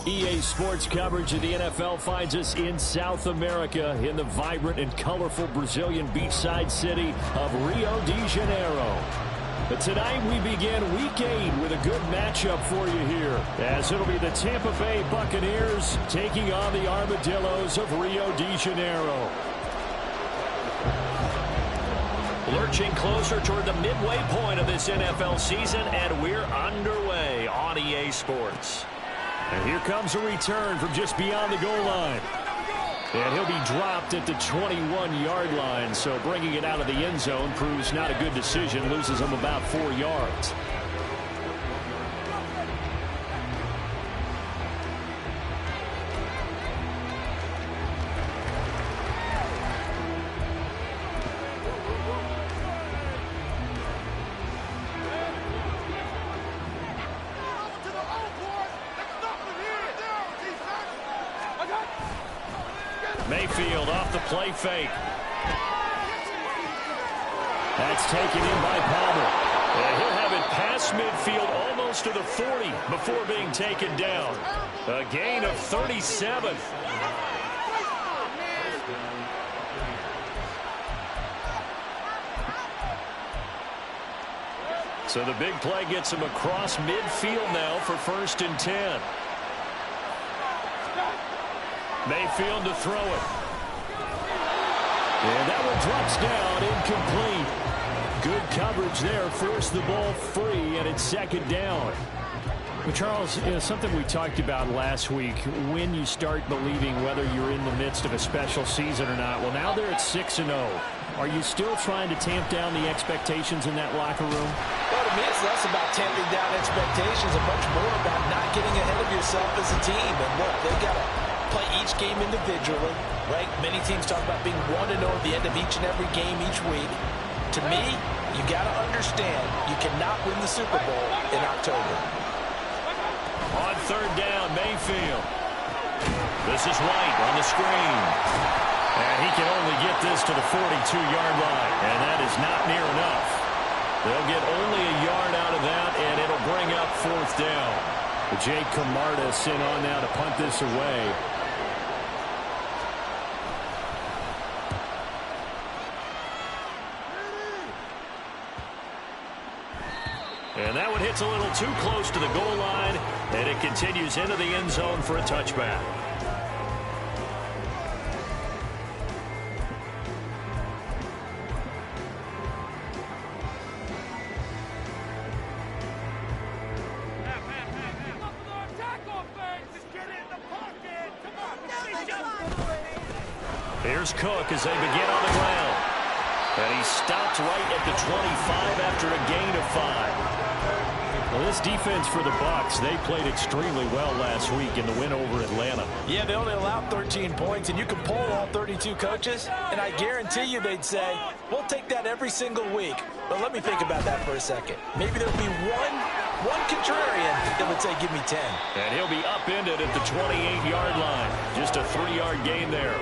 EA Sports coverage of the NFL finds us in South America in the vibrant and colorful Brazilian beachside city of Rio de Janeiro. But tonight we begin Week 8 with a good matchup for you here, as it'll be the Tampa Bay Buccaneers taking on the Armadillos of Rio de Janeiro. Lurching closer toward the midway point of this NFL season, and we're underway on EA Sports. And here comes a return from just beyond the goal line. And he'll be dropped at the 21-yard line, so bringing it out of the end zone proves not a good decision, loses him about 4 yards. Mayfield off the play fake. That's taken in by Palmer. And he'll have it past midfield almost to the 40 before being taken down. A gain of 37. So the big play gets him across midfield now for 1st and 10. Mayfield to throw it. And that one drops down, incomplete. Good coverage there, forced the ball free, and it's 2nd down. Well, Charles, something we talked about last week, when you start believing whether you're in the midst of a special season or not. Well, now they're at 6-0. Are you still trying to tamp down the expectations in that locker room? Well, to me, it's less about tamping down expectations and much more about not getting ahead of yourself as a team. And look, they've got to play each game individually, right? Many teams talk about being 1-0 at the end of each and every game each week. To me, you got to understand you cannot win the Super Bowl in October. On 3rd down, Mayfield. This is White on the screen. And he can only get this to the 42-yard line, and that is not near enough. They'll get only a yard out of that, and it'll bring up 4th down. Jake Camarda sent on now to punt this away. And that one hits a little too close to the goal line, and it continues into the end zone for a touchback. Here's Cook as they begin on the ground. And he stopped right at the 25 after a gain of 5. Well, this defense for the Bucs, they played extremely well last week in the win over Atlanta. Yeah, they only allowed 13 points, and you can poll all 32 coaches, and I guarantee you they'd say, we'll take that every single week. But let me think about that for a second. Maybe there'll be one contrarian that would say, give me 10. And he'll be upended at the 28-yard line. Just a 3-yard gain there.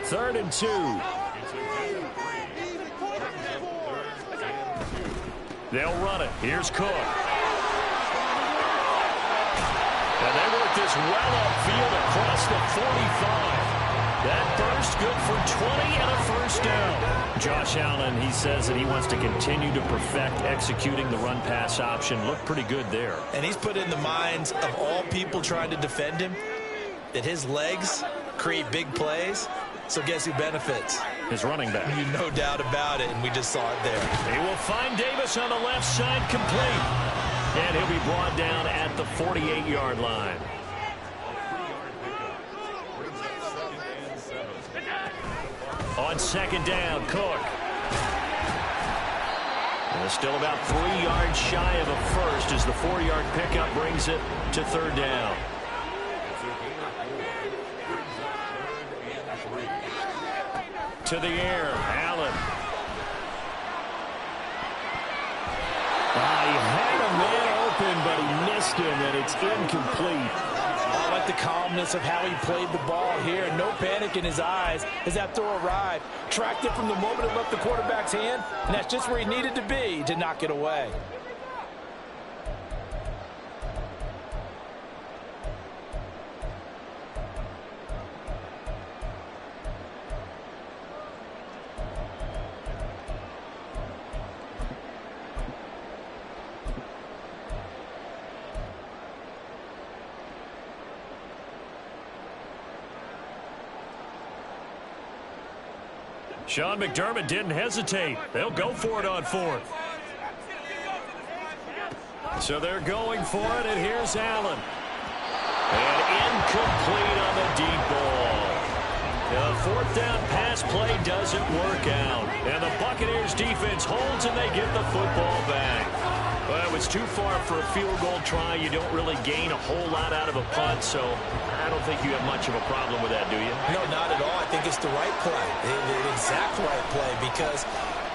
3rd and 2. They'll run it. Here's Cook. And they work this well upfield across the 45. That burst good for 20 and a 1st down. Josh Allen, he says that he wants to continue to perfect executing the run-pass option. Looked pretty good there. And he's put in the minds of all people trying to defend him that his legs create big plays. So guess who benefits? His running back. No doubt about it, and we just saw it there. He will find Davis on the left side, complete. And he'll be brought down at the 48-yard line. On 2nd down, Cook. And still about 3 yards shy of a first as the 4-yard pickup brings it to 3rd down. To the air, Allen. He had a man open, but he missed him, and it's incomplete. I like the calmness of how he played the ball here. No panic in his eyes as that throw arrived. Tracked it from the moment it left the quarterback's hand, and that's just where he needed to be to knock it away. Sean McDermott didn't hesitate. They'll go for it on 4th. So they're going for it, and here's Allen. And incomplete on the deep ball. The 4th down pass play doesn't work out. And the Buccaneers defense holds, and they get the football back. Well, it was too far for a field goal try. You don't really gain a whole lot out of a punt, so I don't think you have much of a problem with that, do you? No, not at all. I think it's the right play, the exact right play, because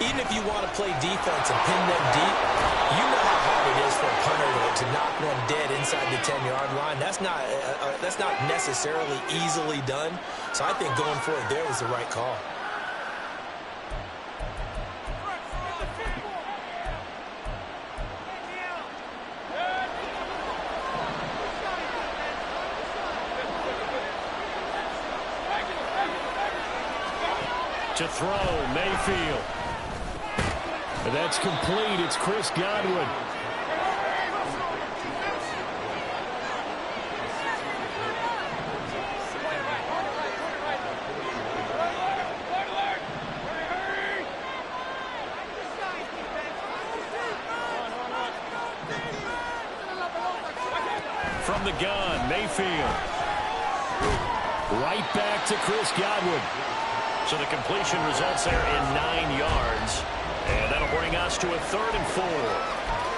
even if you want to play defense and pin them deep, you know how hard it is for a punter to knock one dead inside the 10-yard line. That's not necessarily easily done. So I think going for it there was the right call. To throw, Mayfield. And that's complete. It's Chris Godwin. From the gun, Mayfield. Right back to Chris Godwin. So the completion results there in 9 yards. And that'll bring us to a 3rd and 4.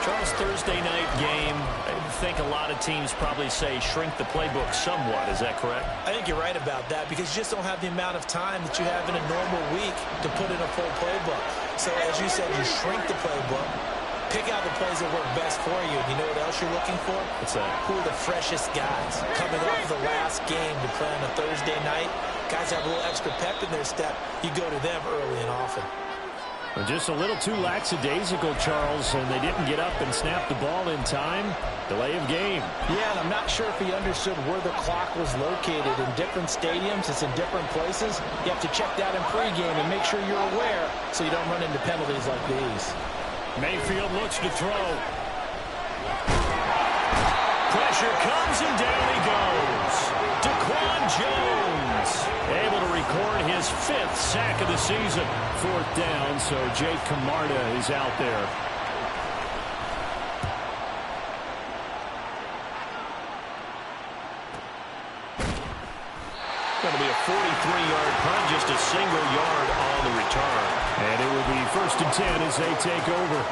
Charles, Thursday night game, I think a lot of teams probably say shrink the playbook somewhat. Is that correct? I think you're right about that, because you just don't have the amount of time that you have in a normal week to put in a full playbook. So as you said, you shrink the playbook, pick out the plays that work best for you. And you know what else you're looking for? What's that? Who are the freshest guys coming off of the last game to play on a Thursday night? Guys have a little extra pep in their step. You go to them early and often. Just a little too lackadaisical, Charles, and they didn't get up and snap the ball in time. Delay of game. Yeah, and I'm not sure if he understood where the clock was located. In different stadiums, it's in different places. You have to check that in pregame and make sure you're aware so you don't run into penalties like these. Mayfield looks to throw. Pressure comes, and down he goes. Daquan Jones able to record his 5th sack of the season. 4th down, so Jake Camarda is out there. Going to be a 43-yard punt, just a single yard on the return. And it will be 1st and 10 as they take over.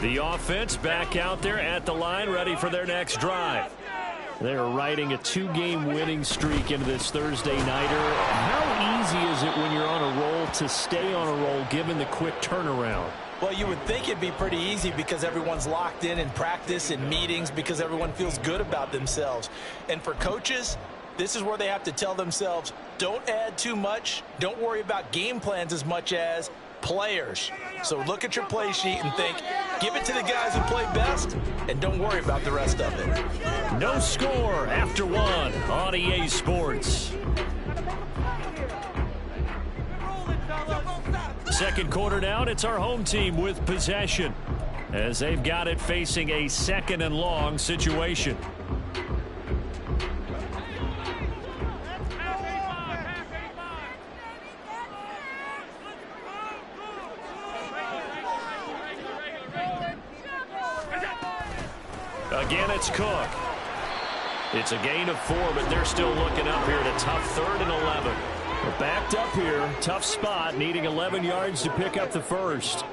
The offense back out there at the line, ready for their next drive. They're riding a 2-game winning streak into this Thursday nighter. How easy is it when you're on a roll to stay on a roll given the quick turnaround? Well, you would think it'd be pretty easy because everyone's locked in practice and meetings, because everyone feels good about themselves. And for coaches, this is where they have to tell themselves, don't add too much. Don't worry about game plans as much as players. So look at your play sheet and think, give it to the guys who play best, and don't worry about the rest of it. No score after 1 on EA Sports. Second quarter down, it's our home team with possession, as they've got it facing a 2nd and long situation. Again, it's Cook. It's a gain of 4, but they're still looking up here at a tough 3rd and 11. We're backed up here. Tough spot, needing 11 yards to pick up the first.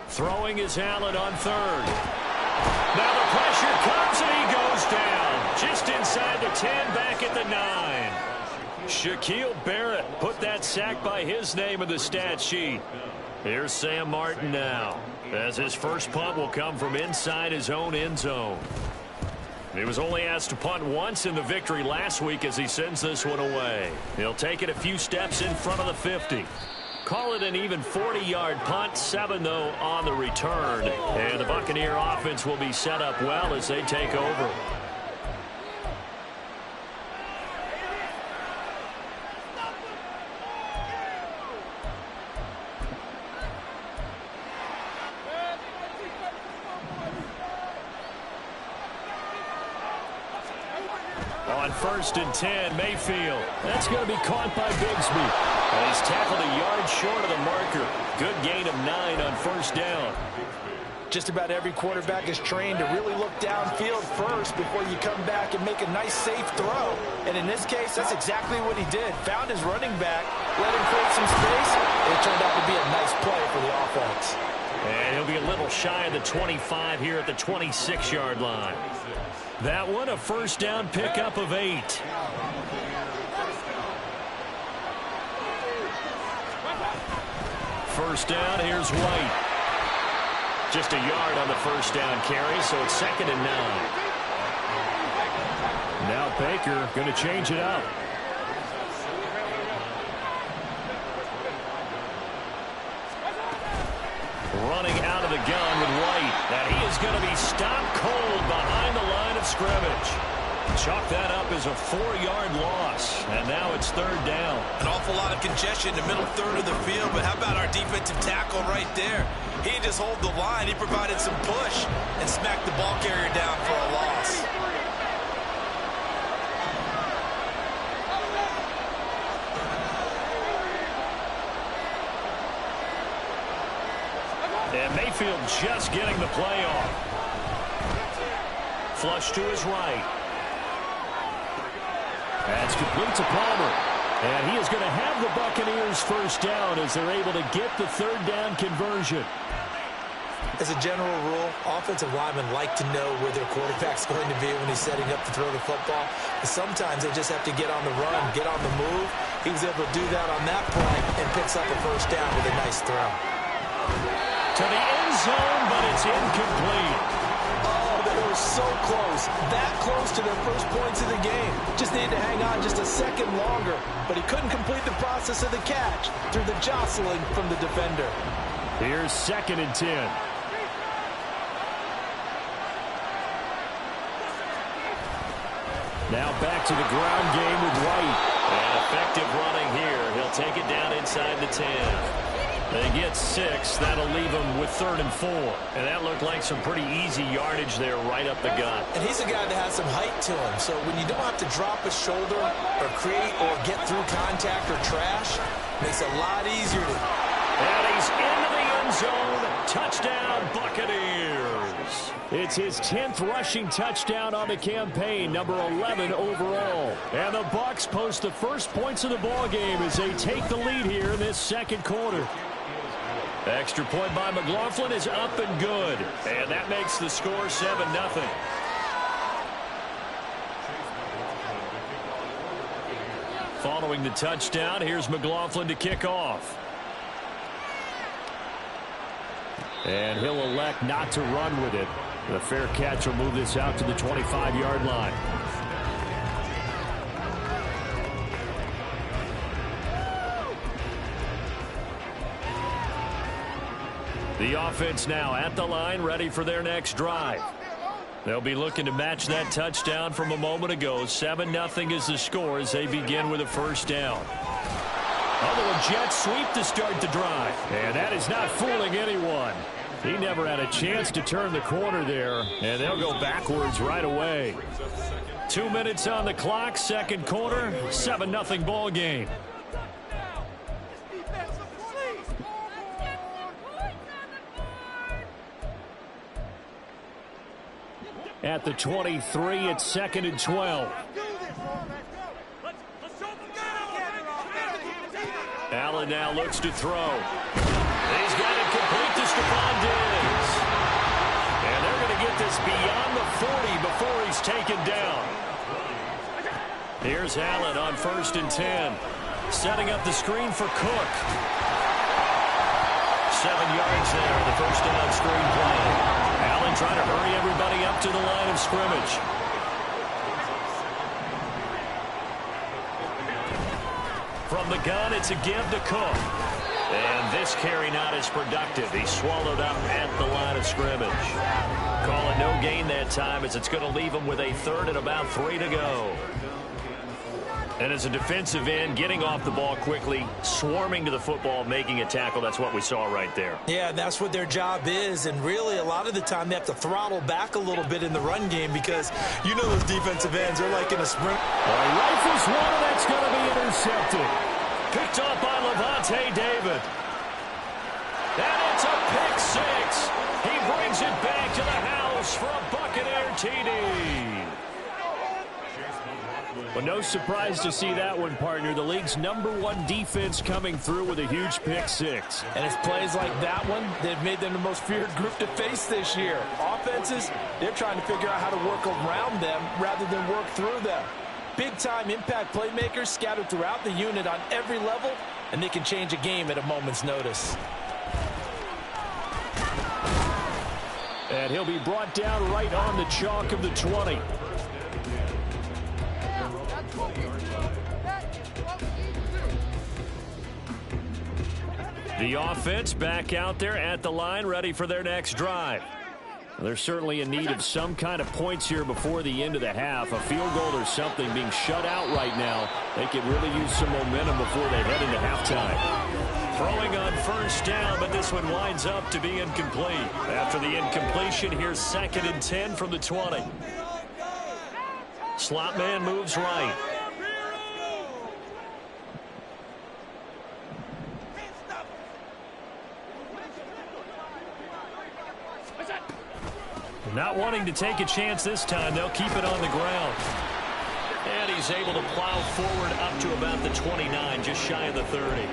Throwing is Allen on 3rd. Now the pressure comes, and he goes down. Just inside the 10, back at the 9. Shaquille Barrett put that sack by his name in the stat sheet. Here's Sam Martin now, as his first punt will come from inside his own end zone. He was only asked to punt once in the victory last week as he sends this one away. He'll take it a few steps in front of the 50. Call it an even 40-yard punt, 7 though on the return. And the Buccaneer offense will be set up well as they take over. On 1st and 10, Mayfield. That's going to be caught by Bigsby. And he's tackled a yard short of the marker. Good gain of 9 on 1st down. Just about every quarterback is trained to really look downfield first before you come back and make a nice, safe throw. And in this case, that's exactly what he did. Found his running back, let him create some space. It turned out to be a nice play for the offense. And he'll be a little shy of the 25 here at the 26-yard line. That one, a 1st down pickup of 8. First down, here's White. Just a yard on the 1st down carry, so it's 2nd and 9. Now Baker going to change it up. Running out of the gun with White. And he is going to be stopped cold behind the line of scrimmage. Chalk that up as a 4-yard loss. And now it's 3rd down. An awful lot of congestion in the middle third of the field, but how about our defensive tackle right there? He didn't just hold the line. He provided some push and smacked the ball carrier down for a loss. And Mayfield just getting the play off. Flush to his right. That's complete to Palmer. And he is going to have the Buccaneers 1st down as they're able to get the 3rd down conversion. As a general rule, offensive linemen like to know where their quarterback's going to be when he's setting up to throw the football. But sometimes they just have to get on the run, get on the move. He was able to do that on that play and picks up a 1st down with a nice throw. To the end zone, but it's incomplete. Oh, they were so close. That close to their first points of the game. Just needed to hang on just a second longer. But he couldn't complete the process of the catch through the jostling from the defender. Here's 2nd and 10. Now back to the ground game with White. And effective running here. He'll take it down inside the 10. They get 6. That'll leave them with 3rd and 4. And that looked like some pretty easy yardage there right up the gut. And he's a guy that has some height to him. So when you don't have to drop a shoulder or create or get through contact or trash, it makes it a lot easier to... And he's into the end zone. Touchdown, Buccaneers. It's his 10th rushing touchdown on the campaign, number 11 overall. And the Bucs post the first points of the ballgame as they take the lead here in this 2nd quarter. Extra point by McLaughlin is up and good. And that makes the score 7-0. Following the touchdown, here's McLaughlin to kick off. And he'll elect not to run with it. The fair catch will move this out to the 25-yard line. The offense now at the line, ready for their next drive. They'll be looking to match that touchdown from a moment ago. 7-0 is the score as they begin with a 1st down. A little jet sweep to start the drive. And that is not fooling anyone. He never had a chance to turn the corner there, and they'll go backwards right away. 2 minutes on the clock, 2nd quarter, 7-0 ball game. At the 23, it's 2nd and 12. Allen now looks to throw. He's got it complete to Stephon Diggs. And they're going to get this beyond the 40 before he's taken down. Here's Allen on 1st and 10. Setting up the screen for Cook. 7 yards there on the 1st down screen play. Allen trying to hurry everybody up to the line of scrimmage. From the gun, it's a give to Cook. And this carry not as productive. He swallowed up at the line of scrimmage. Call it no gain that time as it's going to leave him with a 3rd and about 3 to go. And as a defensive end, getting off the ball quickly, swarming to the football, making a tackle, that's what we saw right there. Yeah, that's what their job is. And really, a lot of the time, they have to throttle back a little bit in the run game because you know those defensive ends are like in a sprint. He rifles one, and that's going to be intercepted. Picked off by Levante David. And it's a pick six. He brings it back to the house for a Buccaneer TD. Well, no surprise to see that one, partner. The league's #1 defense coming through with a huge pick six. And it's plays like that one that have made them the most feared group to face this year. Offenses, they're trying to figure out how to work around them rather than work through them. Big-time impact playmakers scattered throughout the unit on every level, and they can change a game at a moment's notice. And he'll be brought down right on the chalk of the 20. The offense back out there at the line, ready for their next drive. They're certainly in need of some kind of points here before the end of the half. A field goal or something being shut out right now. They could really use some momentum before they head into halftime. Throwing on first down, but this one winds up to be incomplete. After the incompletion, here's 2nd and 10 from the 20. Slot man moves right. Not wanting to take a chance this time, they'll keep it on the ground. And he's able to plow forward up to about the 29, just shy of the 30.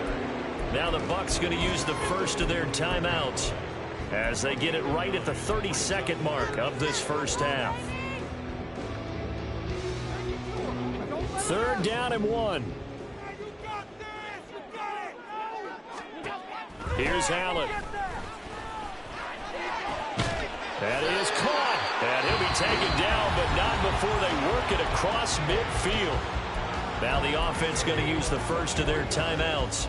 Now the Bucs going to use the first of their timeouts as they get it right at the 32nd mark of this first half. 3rd down and 1. Here's Allen. That is caught. And he'll be taken down, but not before they work it across midfield. Now the offense going to use the first of their timeouts.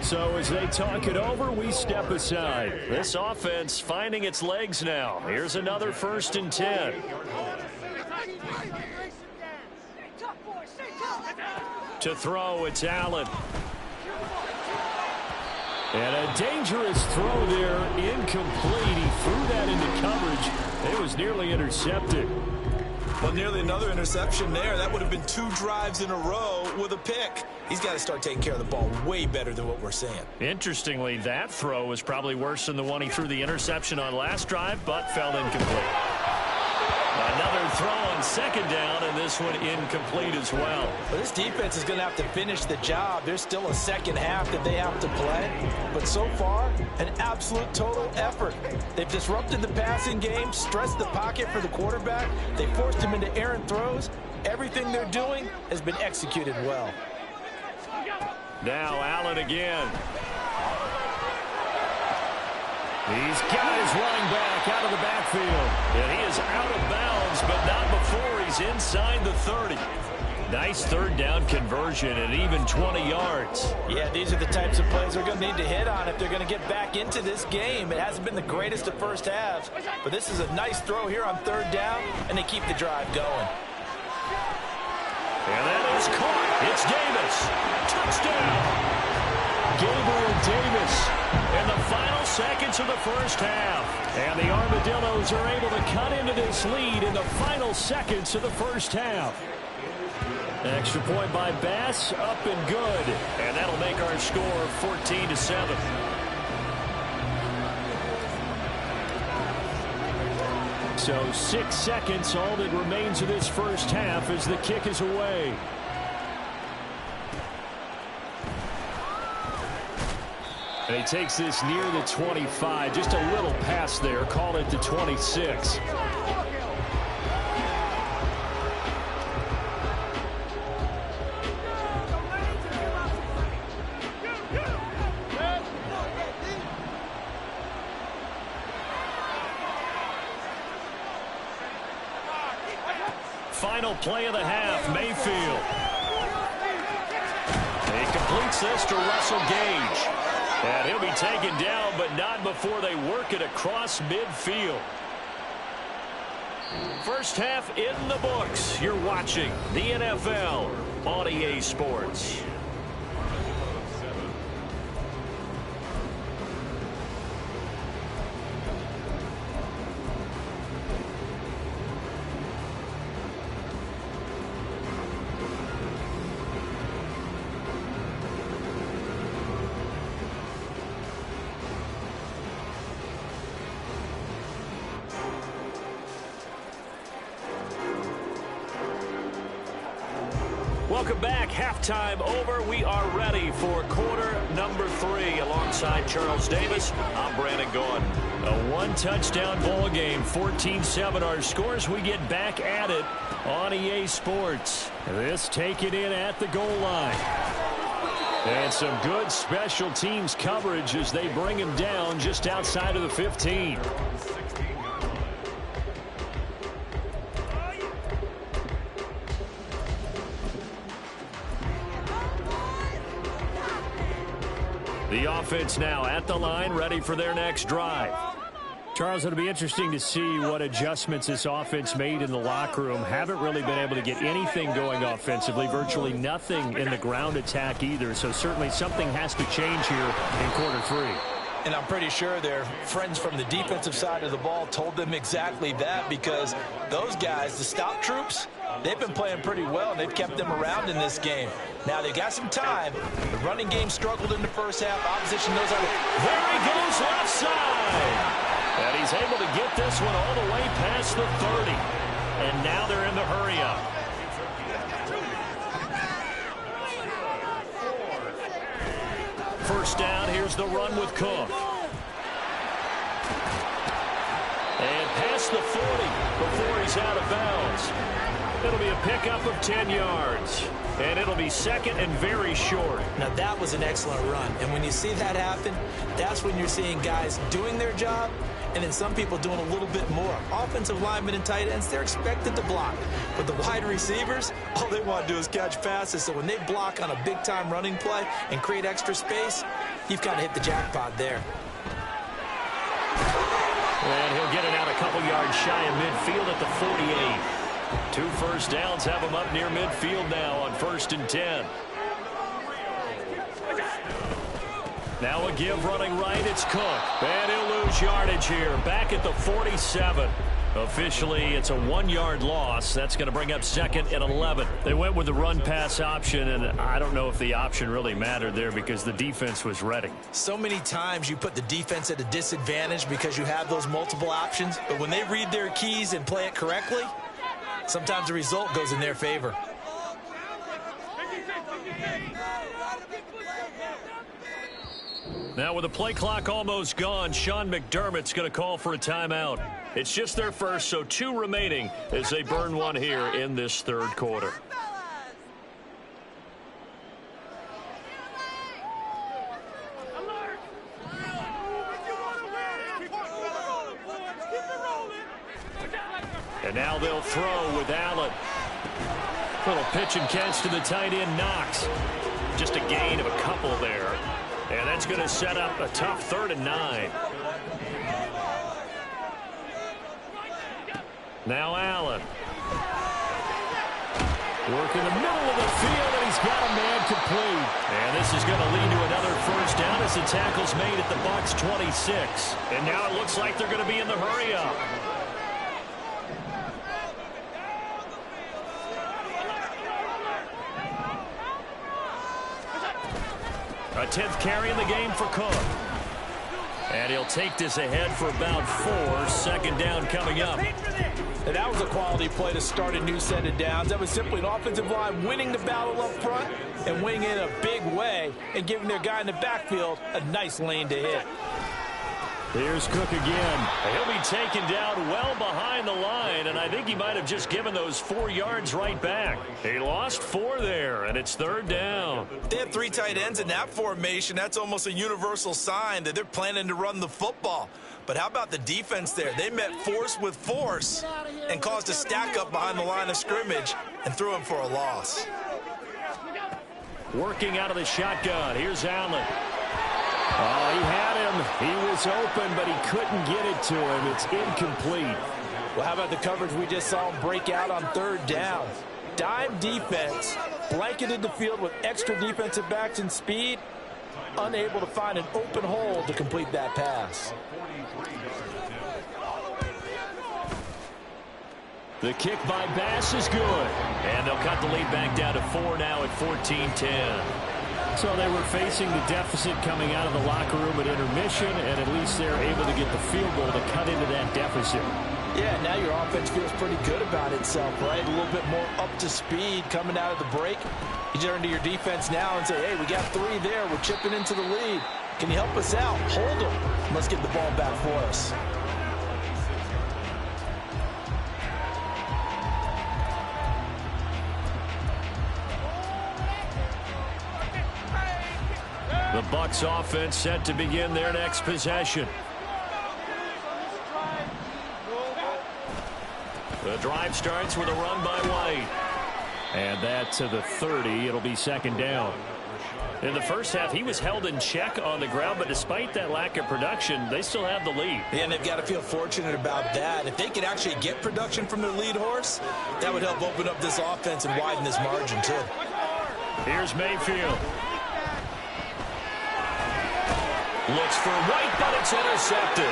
So as they talk it over, we step aside. This offense finding its legs now. Here's another 1st and 10. To throw, it's Allen. And a dangerous throw there, incomplete. He threw that into coverage. It was nearly intercepted. Well, nearly another interception there. That would have been 2 drives in a row with a pick. He's got to start taking care of the ball way better than what we're seeing. Interestingly, that throw was probably worse than the one he threw the interception on last drive, but fell incomplete. Another throw on 2nd down, and this one incomplete as well. Well, this defense is going to have to finish the job. There's still a second half that they have to play. But so far, an absolute total effort. They've disrupted the passing game, stressed the pocket for the quarterback. They forced him into errant throws. Everything they're doing has been executed well. Now Allen again. He's got his running back out of the backfield. And he is out of bounds, but not before he's inside the 30. Nice 3rd down conversion and even 20 yards. Yeah, these are the types of plays they're going to need to hit on if they're going to get back into this game. It hasn't been the greatest of first halves, but this is a nice throw here on 3rd down, and they keep the drive going. And that is caught. It's Davis. Touchdown. Gabriel Davis in the final seconds of the first half. And the Armadillos are able to cut into this lead in the final seconds of the first half. An extra point by Bass, up and good. And that'll make our score 14-7. So 6 seconds, all that remains of this first half as the kick is away. And he takes this near the 25, just a little pass there, call it the 26. Final play of the half, Mayfield. He completes this to Russell Gage. And he'll be taken down, but not before they work it across midfield. First half in the books. You're watching the NFL on EA Sports. Welcome back. Halftime over. We are ready for quarter number 3. Alongside Charles Davis, I'm Brandon Gaudin. A one-touchdown ball game, 14-7 our scores. We get back at it on EA Sports. This taken in at the goal line. And some good special teams coverage as they bring him down just outside of the 15. The offense now at the line, ready for their next drive. Charles, it'll be interesting to see what adjustments this offense made in the locker room. Haven't really been able to get anything going offensively, virtually nothing in the ground attack either. So certainly something has to change here in quarter 3. And I'm pretty sure their friends from the defensive side of the ball told them exactly that, because those guys, the stop troops, they've been playing pretty well, and they've kept them around in this game. Now, they got some time. The running game struggled in the first half. Opposition knows how to... There he goes left side. And he's able to get this one all the way past the 30. And now they're in the hurry up. First down, here's the run with Cook. And past the 40 before he's out of bounds. It'll be a pickup of 10 yards. And it'll be second and very short. Now, that was an excellent run. And when you see that happen, that's when you're seeing guys doing their job, and then some people doing a little bit more. Offensive linemen and tight ends, they're expected to block. But the wide receivers, all they want to do is catch passes. So when they block on a big-time running play and create extra space, you've kind of hit the jackpot there. And he'll get it out a couple yards shy of midfield at the 48. 2 first downs have him up near midfield now on 1st and 10. Now a give running right, it's Cook. And he'll lose yardage here, back at the 47. Officially, it's a 1-yard loss. That's going to bring up second and 11. They went with the run-pass option, and I don't know if the option really mattered there because the defense was ready. So many times you put the defense at a disadvantage because you have those multiple options, but when they read their keys and play it correctly, sometimes the result goes in their favor. Now with the play clock almost gone, Sean McDermott's going to call for a timeout. It's just their first, so 2 remaining as they burn one here in this 3rd quarter. And now they'll throw with Allen. Little pitch and catch to the tight end, Knox. Just a gain of a couple there. And that's going to set up a tough 3rd and 9. Now Allen. Work in the middle of the field, and he's got a man complete. And this is going to lead to another first down as the tackle's made at the Bucs 26. And now it looks like they're going to be in the hurry up. A 10th carry in the game for Cook. And he'll take this ahead for about 4. 2nd down coming up. And that was a quality play to start a new set of downs. That was simply an offensive line winning the battle up front and winning in a big way and giving their guy in the backfield a nice lane to hit. Here's Cook again. He'll be taken down well behind the line, and I think he might have just given those 4 yards right back. He lost 4 there, and it's 3rd down. They have 3 tight ends in that formation. That's almost a universal sign that they're planning to run the football. But how about the defense there? They met force with force and caused a stack up behind the line of scrimmage and threw him for a loss. Working out of the shotgun. Here's Allen. Oh, he had him. He was open, but he couldn't get it to him. It's incomplete. Well, how about the coverage we just saw him break out on third down? Dime defense, blanketed the field with extra defensive backs and speed, unable to find an open hole to complete that pass. The kick by Bass is good. And they'll cut the lead back down to 4 now at 14-10. So they were facing the deficit coming out of the locker room at intermission, and at least they're able to get the field goal to cut into that deficit. Yeah, now your offense feels pretty good about itself, right? A little bit more up to speed coming out of the break. You turn to your defense now and say, hey, we got 3 there. We're chipping into the lead. Can you help us out? Hold them. Let's get the ball back for us. The Bucs offense set to begin their next possession. The drive starts with a run by White. And that to the 30. It'll be second down. In the first half, he was held in check on the ground, but despite that lack of production, they still have the lead. And they've got to feel fortunate about that. If they could actually get production from their lead horse, that would help open up this offense and widen this margin, too. Here's Mayfield. Looks for White, but it's intercepted.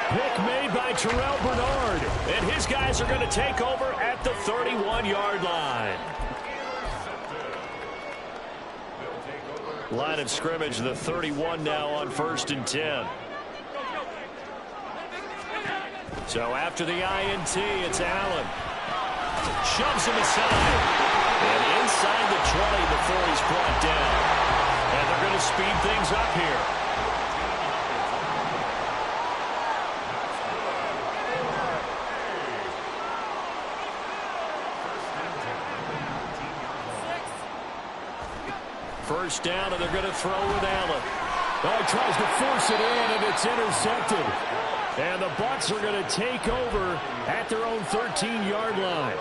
Pick made by Terrell Bernard. And his guys are going to take over at the 31-yard line. Line of scrimmage, the 31 now on 1st and 10. So after the INT, it's Allen. Shoves him aside. And inside the 20 before he's brought down. And they're going to speed things up here. First down, and they're going to throw with Allen. Oh, he tries to force it in, and it's intercepted. And the Bucs are going to take over at their own 13-yard line.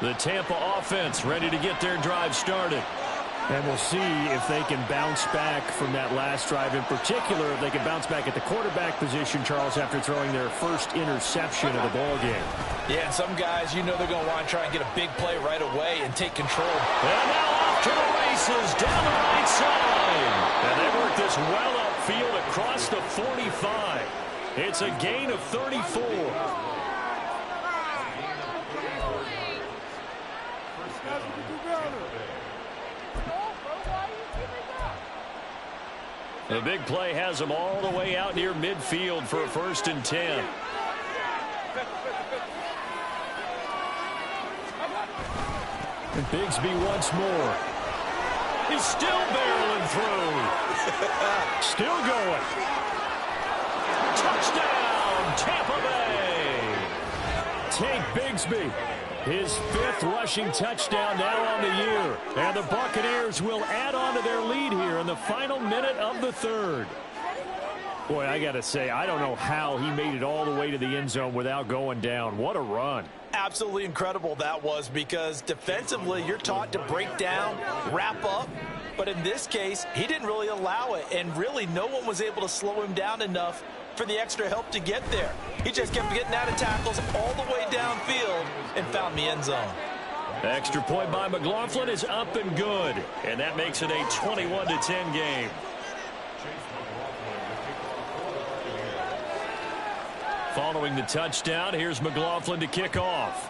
The Tampa offense ready to get their drive started. And we'll see if they can bounce back from that last drive. In particular, if they can bounce back at the quarterback position, Charles, after throwing their first interception of the ball game. Yeah, and some guys, you know they're going to want to try and get a big play right away and take control. And now off to the races down the right side. And they work this well upfield across the 45. It's a gain of 34. The big play has them all the way out near midfield for a 1st and 10. And Bigsby once more. He's still barreling through. Still going. Touchdown, Tampa Bay. Take Bigsby. His 5th rushing touchdown now on the year. And the Buccaneers will add on to their lead here in the final minute of the 3rd. Boy, I got to say, I don't know how he made it all the way to the end zone without going down. What a run. Absolutely incredible that was, because defensively you're taught to break down, wrap up. But in this case, he didn't really allow it. And really, no one was able to slow him down enough for the extra help to get there. He just kept getting out of tackles all the way downfield and found the end zone. Extra point by McLaughlin is up and good. And that makes it a 21-10 game. Following the touchdown, here's McLaughlin to kick off.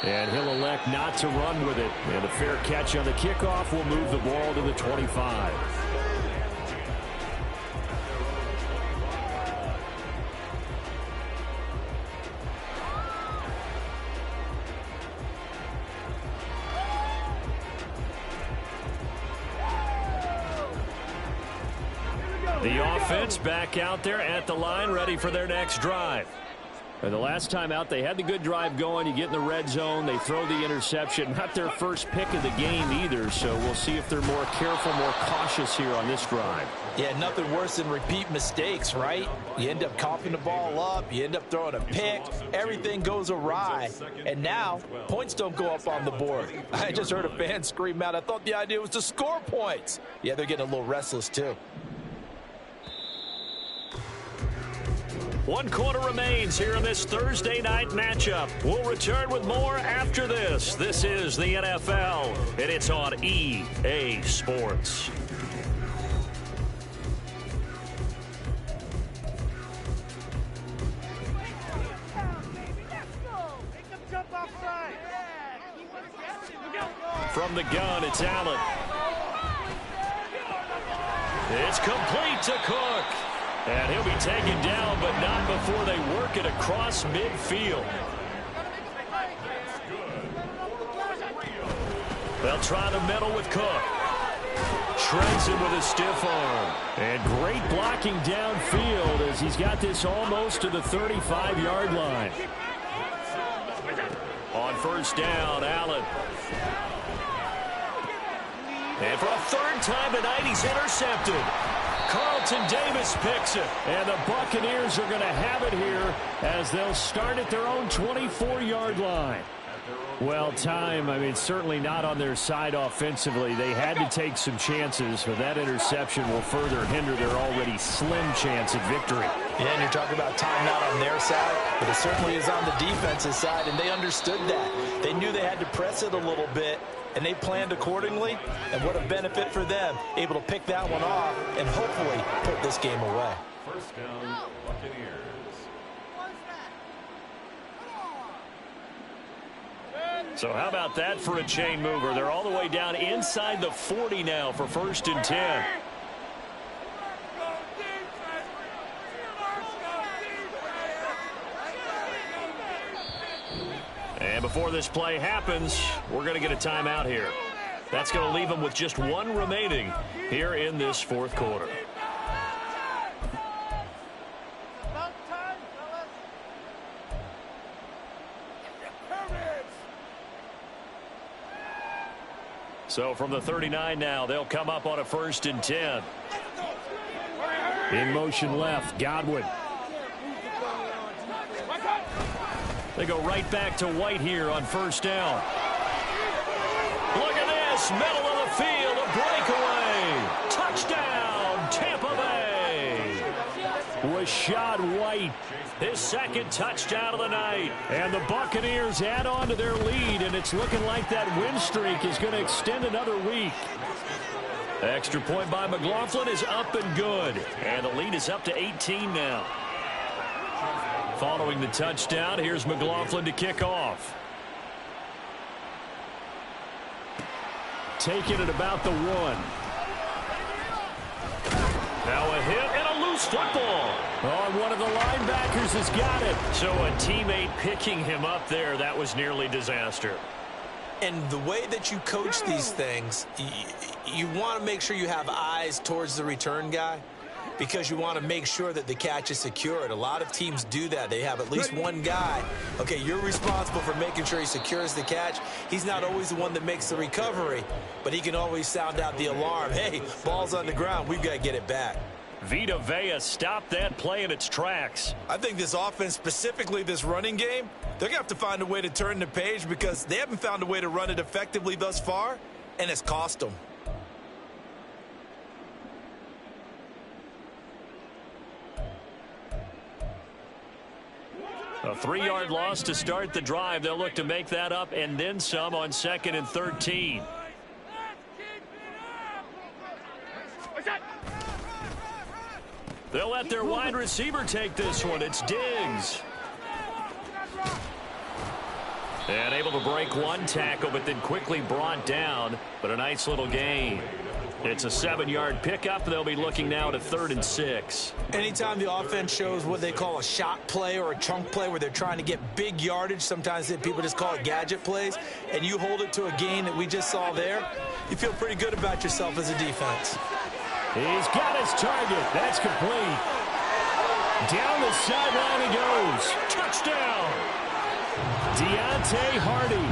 And he'll elect not to run with it. And a fair catch on the kickoff will move the ball to the 25. The offense back out there at the line, ready for their next drive. The last time out, they had the good drive going. You get in the red zone, they throw the interception. Not their first pick of the game either, so we'll see if they're more careful, more cautious here on this drive. Yeah, nothing worse than repeat mistakes, right? You end up coughing the ball up, you end up throwing a pick, everything goes awry, and now points don't go up on the board. I just heard a fan scream out, I thought the idea was to score points. Yeah, they're getting a little restless too. 1 quarter remains here in this Thursday night matchup. We'll return with more after this. This is the NFL, and it's on EA Sports. From the gun, it's Allen. It's complete to Cook. And he'll be taken down, but not before they work it across midfield. They'll try the middle with Cook. Shreds him with a stiff arm. And great blocking downfield as he's got this almost to the 35-yard line. On first down, Allen. And for a third time tonight, he's intercepted. Carlton Davis picks it, and the Buccaneers are going to have it here as they'll start at their own 24-yard line. Well, certainly not on their side offensively. They had to take some chances, but that interception will further hinder their already slim chance at victory. Yeah, and you're talking about time not on their side, but it certainly is on the defensive side, and they understood that. They knew they had to press it a little bit, and they planned accordingly, and what a benefit for them, able to pick that one off and hopefully put this game away. First down, Buccaneers. So how about that for a chain mover? They're all the way down inside the 40 now for 1st and 10. And before this play happens, we're going to get a timeout here. That's going to leave them with just one remaining here in this 4th quarter. So from the 39 now, they'll come up on a 1st and 10. In motion left, Godwin. They go right back to White here on 1st down. Look at this, middle of the field, a breakaway. Touchdown, Tampa Bay. Rashad White, his 2nd touchdown of the night. And the Buccaneers add on to their lead, and it's looking like that win streak is going to extend another week. Extra point by McLaughlin is up and good. And the lead is up to 18 now. Following the touchdown, here's McLaughlin to kick off. Taking it about the 1. Now a hit and a loose football. Oh, one of the linebackers has got it. So a teammate picking him up there, that was nearly disaster. And the way that you coach these things, you want to make sure you have eyes towards the return guy, because you want to make sure that the catch is secured. A lot of teams do that. They have at least one guy. Okay, you're responsible for making sure he secures the catch. He's not always the one that makes the recovery, but he can always sound out the alarm. Hey, ball's on the ground. We've got to get it back. Vita Vea stopped that play in its tracks. I think this offense, specifically this running game, they're going to have to find a way to turn the page because they haven't found a way to run it effectively thus far, and it's cost them. A 3-yard loss to start the drive. They'll look to make that up and then some on 2nd and 13. They'll let their wide receiver take this one. It's Diggs. And able to break one tackle, but then quickly brought down. But a nice little gain. It's a 7-yard pickup. They'll be looking now to 3rd and 6. Anytime the offense shows what they call a shot play or a chunk play where they're trying to get big yardage, sometimes people just call it gadget plays, and you hold it to a gain that we just saw there, you feel pretty good about yourself as a defense. He's got his target. That's complete. Down the sideline he goes. Touchdown. Deontay Hardy,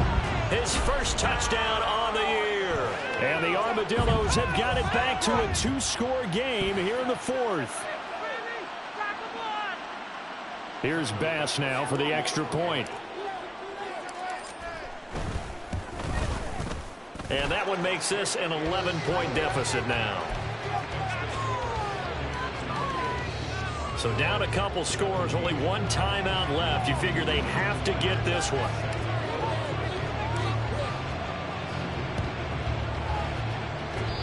his first touchdown on the year. And the Armadillos have got it back to a two-score game here in the fourth. Here's Bass now for the extra point. And that one makes this an 11-point deficit now. So down a couple scores, only one timeout left. You figure they have to get this one.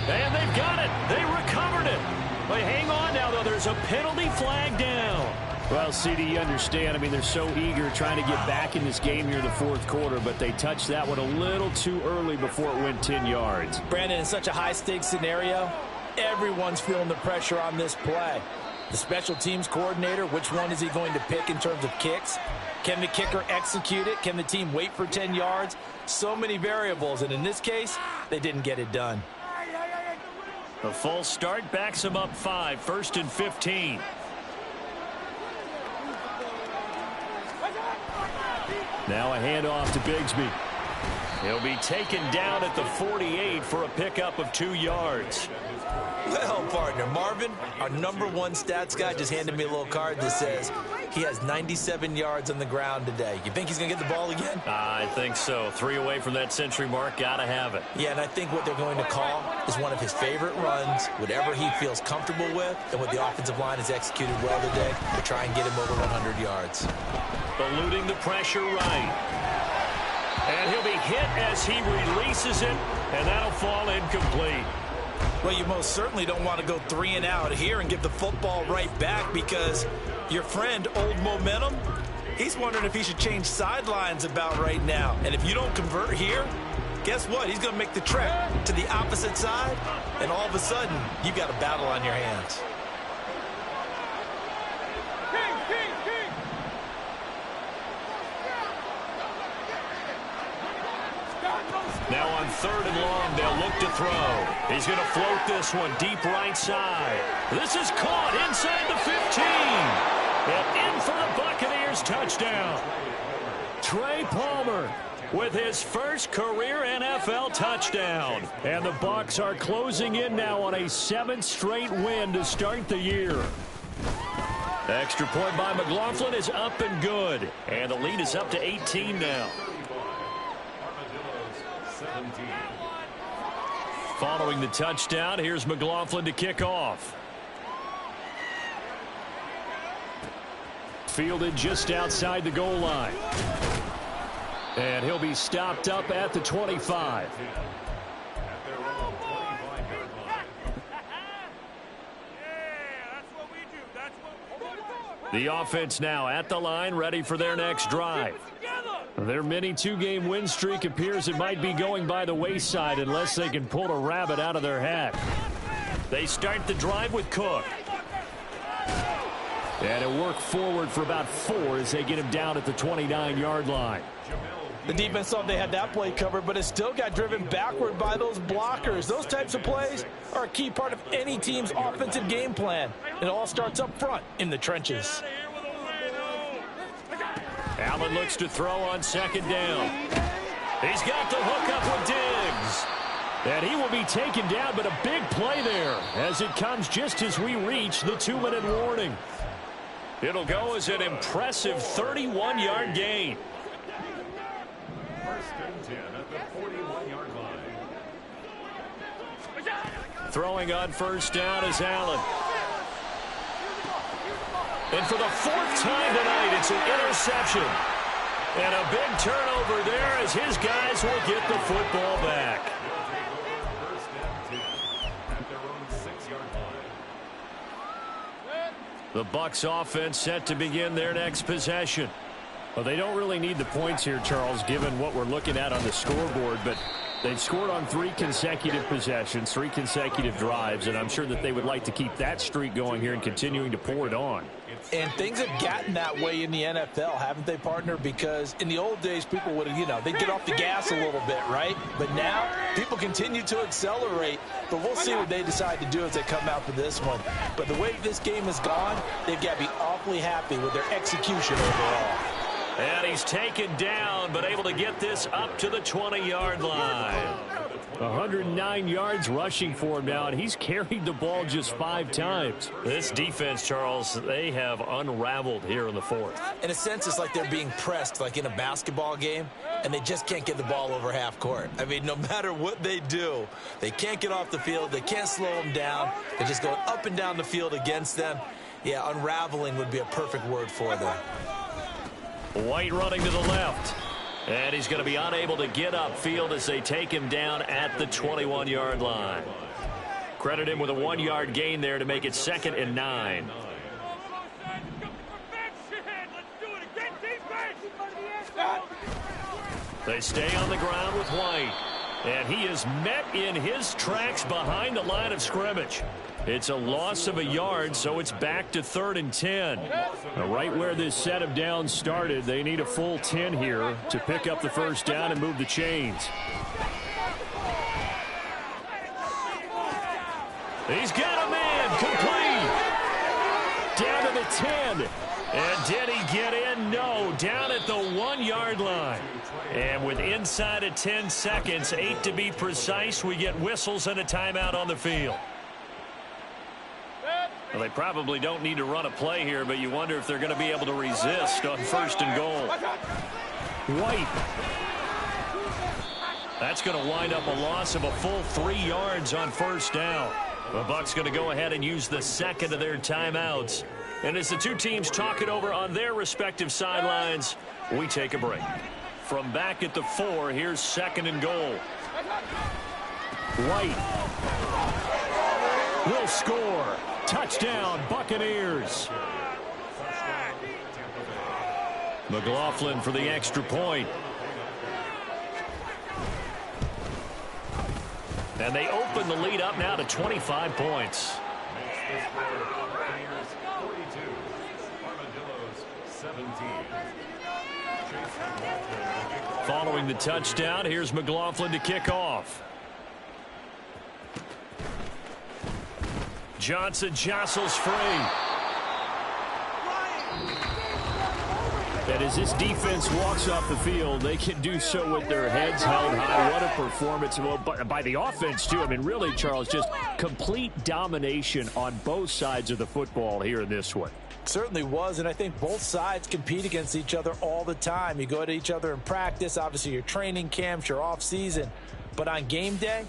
And they've got it. They recovered it. They hang on now, though. There's a penalty flag down. Well, CD, you understand. I mean, they're so eager trying to get back in this game here in the fourth quarter, but they touched that one a little too early before it went 10 yards. Brandon, in such a high-stakes scenario, everyone's feeling the pressure on this play. The special teams coordinator, which one is he going to pick in terms of kicks? Can the kicker execute it? Can the team wait for 10 yards? So many variables, and in this case, they didn't get it done. The false start backs him up 5, 1st and 15. Now a handoff to Bigsby. He'll be taken down at the 48 for a pickup of 2 yards. Well, partner, Marvin, our #1 stats guy, just handed me a little card that says he has 97 yards on the ground today. You think he's going to get the ball again? I think so. 3 away from that century mark. Got to have it. Yeah, and I think what they're going to call is one of his favorite runs, whatever he feels comfortable with, and what the offensive line has executed well today to try and get him over 100 yards. Eluding the pressure right. And he'll be hit as he releases it, and that'll fall incomplete. Well, you most certainly don't want to go 3 and out here and give the football right back, because your friend, Old Momentum, he's wondering if he should change sidelines about right now. And if you don't convert here, guess what? He's going to make the trek to the opposite side, and all of a sudden, you've got a battle on your hands. Now on 3rd and long, they'll look to throw. He's going to float this one deep right side. This is caught inside the 15. And in for the Buccaneers touchdown. Trey Palmer with his first career NFL touchdown. And the Bucs are closing in now on a 7th straight win to start the year. Extra point by McLaughlin is up and good. And the lead is up to 18 now. Following the touchdown, here's McLaughlin to kick off. Fielded just outside the goal line. And he'll be stopped up at the 25. The offense now at the line, ready for their next drive. Their mini 2-game win streak appears it might be going by the wayside unless they can pull a rabbit out of their hat. They start the drive with Cook. And it'll work forward for about 4 as they get him down at the 29-yard line. The defense thought they had that play covered, but it still got driven backward by those blockers. Those types of plays are a key part of any team's offensive game plan. It all starts up front in the trenches. Allen looks to throw on 2nd down. He's got the hook up with Diggs. And he will be taken down, but a big play there as it comes just as we reach the 2-minute warning. It'll go as an impressive 31-yard gain. 1st and 10 at the 41-yard line. Throwing on 1st down is Allen. And for the 4th time tonight, it's an interception. And a big turnover there as his guys will get the football back. 1st and 10 at their own 6-yard line. The Bucs offense set to begin their next possession. Well, they don't really need the points here, Charles, given what we're looking at on the scoreboard, but they've scored on 3 consecutive possessions, 3 consecutive drives, and I'm sure that they would like to keep that streak going here and continuing to pour it on. And things have gotten that way in the NFL, haven't they, partner? Because in the old days, people would have, they'd get off the gas a little bit, right? But now, people continue to accelerate. But we'll see what they decide to do as they come out for this one. But the way this game has gone, they've got to be awfully happy with their execution overall. And he's taken down, but able to get this up to the 20-yard line. 109 yards rushing for him now, and he's carried the ball just 5 times. This defense, Charles, they have unraveled here in the fourth. In a sense, it's like they're being pressed like in a basketball game, and they just can't get the ball over half court. I mean, no matter what they do, they can't get off the field. They can't slow them down. They're just going up and down the field against them. Yeah, unraveling would be a perfect word for them. White running to the left. And he's going to be unable to get upfield as they take him down at the 21-yard line. Credit him with a 1-yard gain there to make it 2nd and 9. They stay on the ground with White. And he is met in his tracks behind the line of scrimmage. It's a loss of a yard, so it's back to 3rd and 10. Now, right where this set of downs started, they need a full 10 here to pick up the first down and move the chains. He's got a man complete. Down to the 10. And did he get in? No. Down at the 1-yard line. And with inside of 10 seconds, 8 to be precise, we get whistles and a timeout on the field. Well, they probably don't need to run a play here, but you wonder if they're going to be able to resist on 1st and goal. White. That's going to wind up a loss of a full 3 yards on 1st down. The Bucs going to go ahead and use the second of their timeouts. And as the two teams talk it over on their respective sidelines, we take a break. From back at the 4, here's 2nd and goal. White will score. Touchdown, Buccaneers. McLaughlin for the extra point. And they open the lead up now to 25 points. Following the touchdown, here's McLaughlin to kick off. Johnson jostles free. And as this defense walks off the field, they can do so with their heads held high. What a performance. Well, by the offense, too. I mean, really, Charles, just complete domination on both sides of the football here in this one. Certainly was, and I think both sides compete against each other all the time. You go at each other in practice, obviously your training camps, your off-season. But on game day,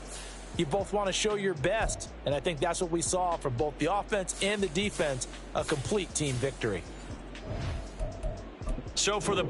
you both want to show your best. And I think that's what we saw from both the offense and the defense, a complete team victory. So for the